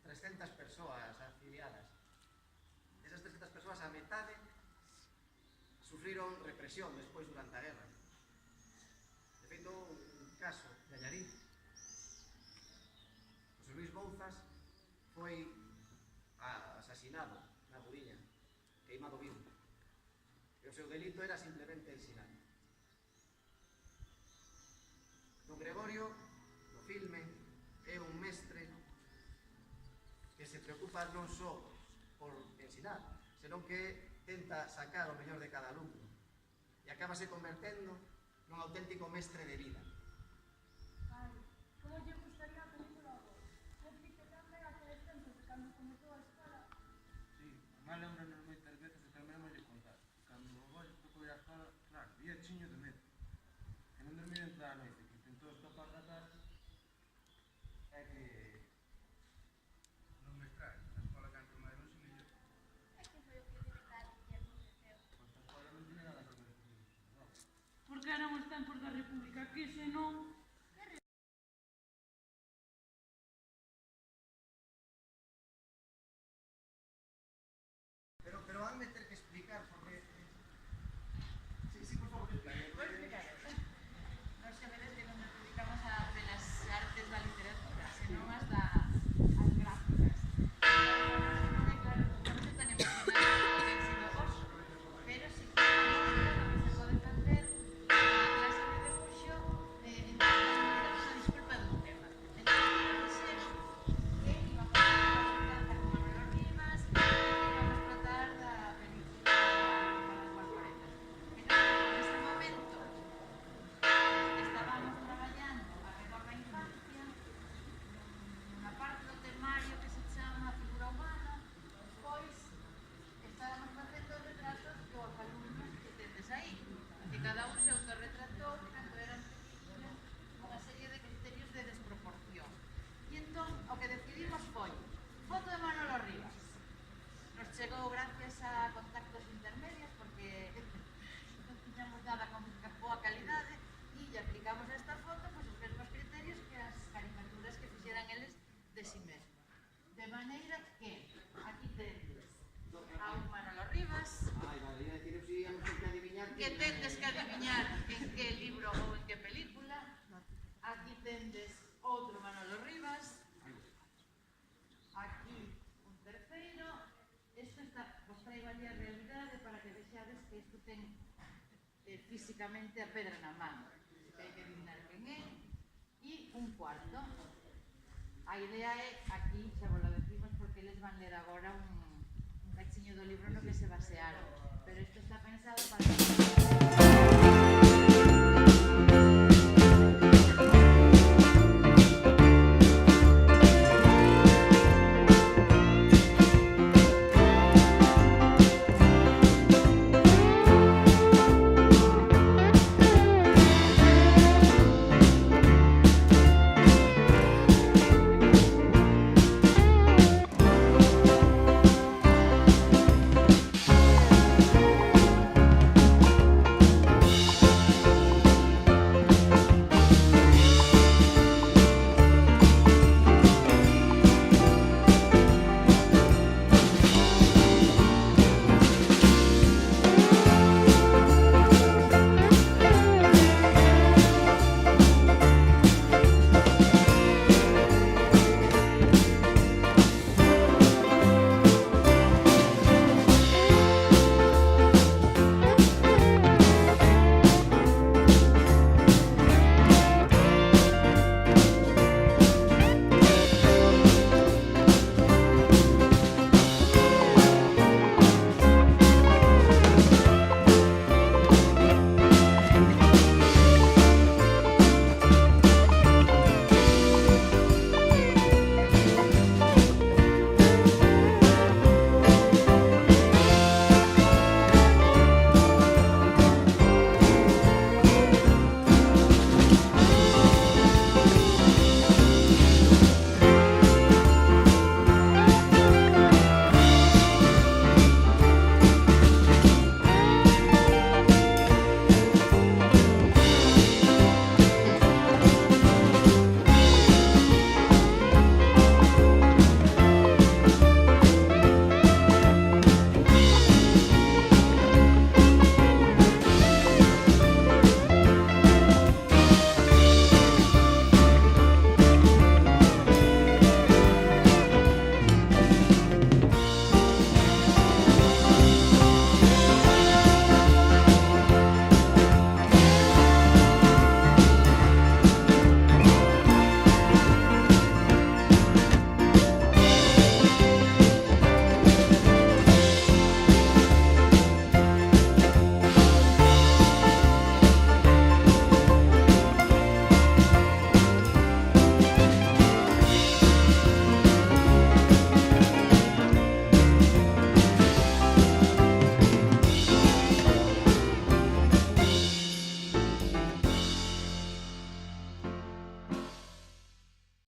300 persoas afiliadas. Desas 300 persoas, a metade sufriron represión despois durante a guerra. De feito, un caso de Allariz, José Luis Bouzas foi asasinado na Coruña, queimado vivo. E o seu delito era simplemente ensinar. Don Gregorio, no filme, é un mestre que se preocupa non só por ensinar, senón que tenta sacar o mellor de cada alumno e acabase convertendo nun auténtico mestre de vida. Ai, como lle gustaría a película a vos? Porque tamén aqueles tempos de cando comezou a escola. Sí, má lembro-nos moitas veces e tamén voulle contar. Cando o avó tocou ir á escola, claro, vía chiño de medo. Que non dormía en toda a noite, que tentou escapar da casa e que non me extrae. Na escola canto máis longe mellor. E que foi o que de verdade lle aconteceu? Pois a escola non tiña nada que ver con iso. Porque eran os tempos da República, que senón... Pero vanme ter que explicar porque... Sí, por favor, explicar. Vou explicar. Nos sabedes que non nos dedicamos a belas artes da literatura, senón as gráficas. Claro, non se tan emocionado como ten sido vos, pero si que se pode facer a clase de debuxo una disculpa dun tema. Entón, dixeron que íbamos a tratar con Manolo Rivas, que íbamos a tratar da película das Gualcoretas. En ese momento estábamos traballando alrededor da infancia nunha parte do temario que se chama figura humana, pois estábamos facendo retratos dos alumnos que tendes aí, que cada un se autorretratou cando eran pequenos unha serie de criterios de desproporción. E entón, o que decidimos foi foto de Manolo Rivas. Nos chegou gracias a contactos intermedios porque non tiñamos nada con boa calidade e lle aplicamos a esta foto pois os mesmos criterios que as caricaturas que fixeran eles de si mesmos. De maneira que aquí tendes a un Manolo Rivas Ai, vale, ia decir, si íamos ter que adiviñar que tendes que adiviñar en que libro ou en que película. Aquí tendes outro Manolo Rivas. Aquí un terceiro. Isto está, vos traigo ali a realidade para que vexades que isto ten físicamente a pedra na man. Que hai que adivinar quen é. E un cuarto. A idea é, aquí xa vos lo decimos porque eles van ler agora un cachiño do libro no que se basearon. Pero isto está pensado para...